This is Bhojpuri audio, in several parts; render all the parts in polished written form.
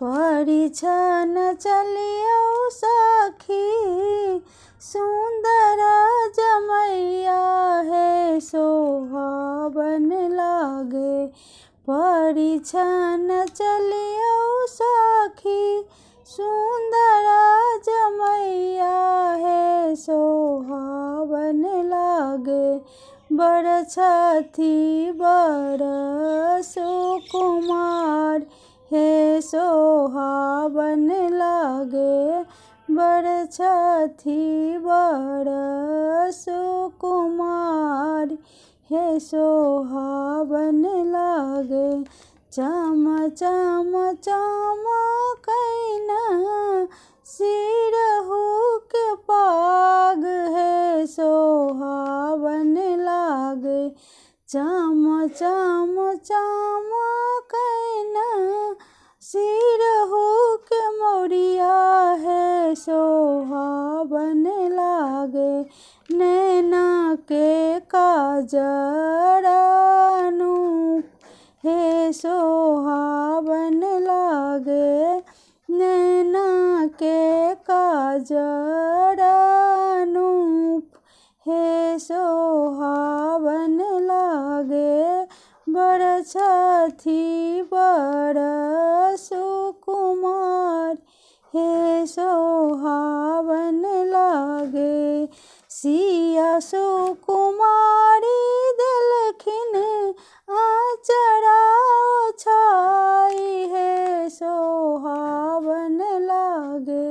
परिछन चलियौ सखी सुंदर जमैया हे सोहावन लागे। परिछन चलियौ सखी सुंदर जमैया हे सोहावन लागे। बड़ छथि बड़ सुकुमार हे सोहावन लागे। बड़ छथि बड़ सुकुमार हे सोहावन लागे। चम चम चमकैन सिरहु के पाग हे सोहावन लागे। चम चम चमकैन सिरहु के मोरिया हे सोहावन लागे। नैना के काजर अनूप हे सोहावन लागे। नैना के काजर अनूप हे सोहावन लागे। बड़ छथि बड़ सुकुमार हे सोहावन लागे। सिया सुकुमारी देलखिन आचरा ओछाई हे सोहावन लागे।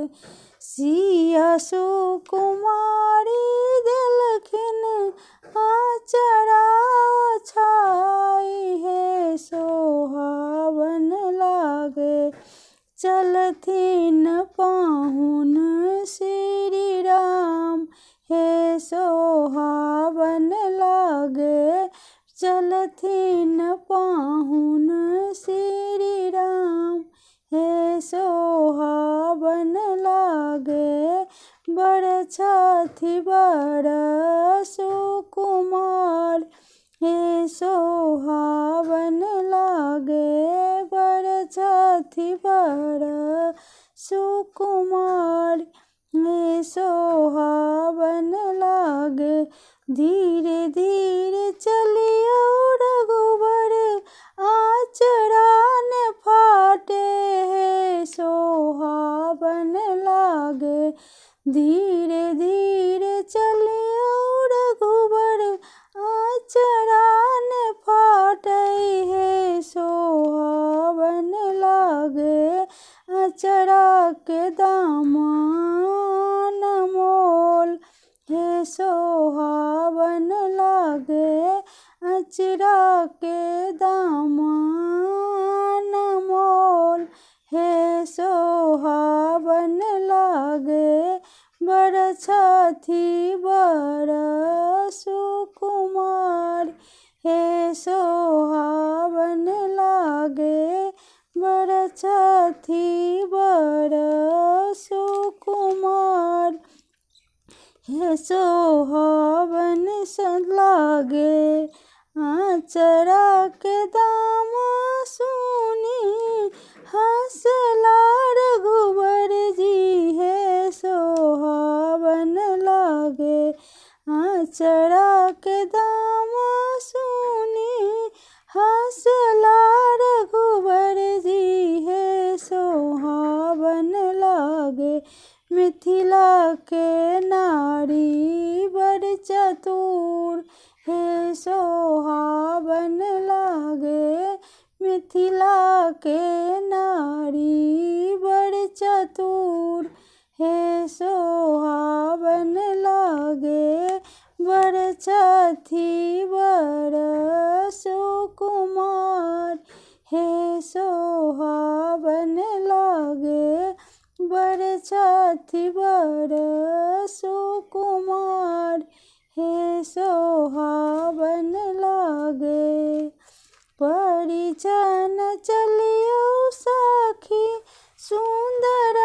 सिया सुकुमारी देलखिन आचरा ओछाई हे सोहावन लागे। चलथिन पाहुन श्री राम हे सोहावन लागे। चलथिन पाहुन श्री राम हे सोहावन लागे। बड़ छथि बड़ सुकुमार हे सोहावन लागे। बड़ छथि बड़ सुकुमार हे सोहावन लागे। धीरे धीरे चलियौ रघुबर आचरा न फाटे हे सोहावन लागे। धीरे धीरे चलियौ रघुबर आचरा न फाटे हे सोहावन लागे। आचरा के दामन मोल हे सोहावन लागे। आचरा के दामन मोल हे सोहावन लागे। बड़ छथि बड़ सुकुमार हे सोहावन लागे। बड़ छथि बड़ सुकुमार हे सोहावन लागे। आचरा के दाम सुनी हंसला रघुबर जी हे सोहावन लागे। आचरा के दाम सुनी हंसला रघुबर जी हे सोहावन लागे। मिथिला के नारी बड़ चतुर हे सोहावन लागे। मिथिला के नारी बड़ चतुर हे सोहावन लागे। बड़ छथि बड़ सुकुमार हे सोहावन लागे। बड़ छथि बड़ सुकुमार हे सोहावन लागे। परिछन चलियौ सखी सुंदर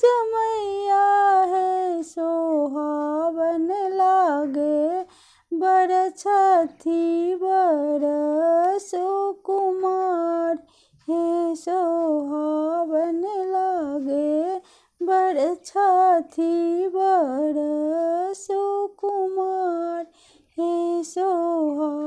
जमैया हे सोहावन लागे। बड़ छथि बड़ सुकुमार हे सोहावन पर छथि बड़ सुकुमार हे सोहागिन।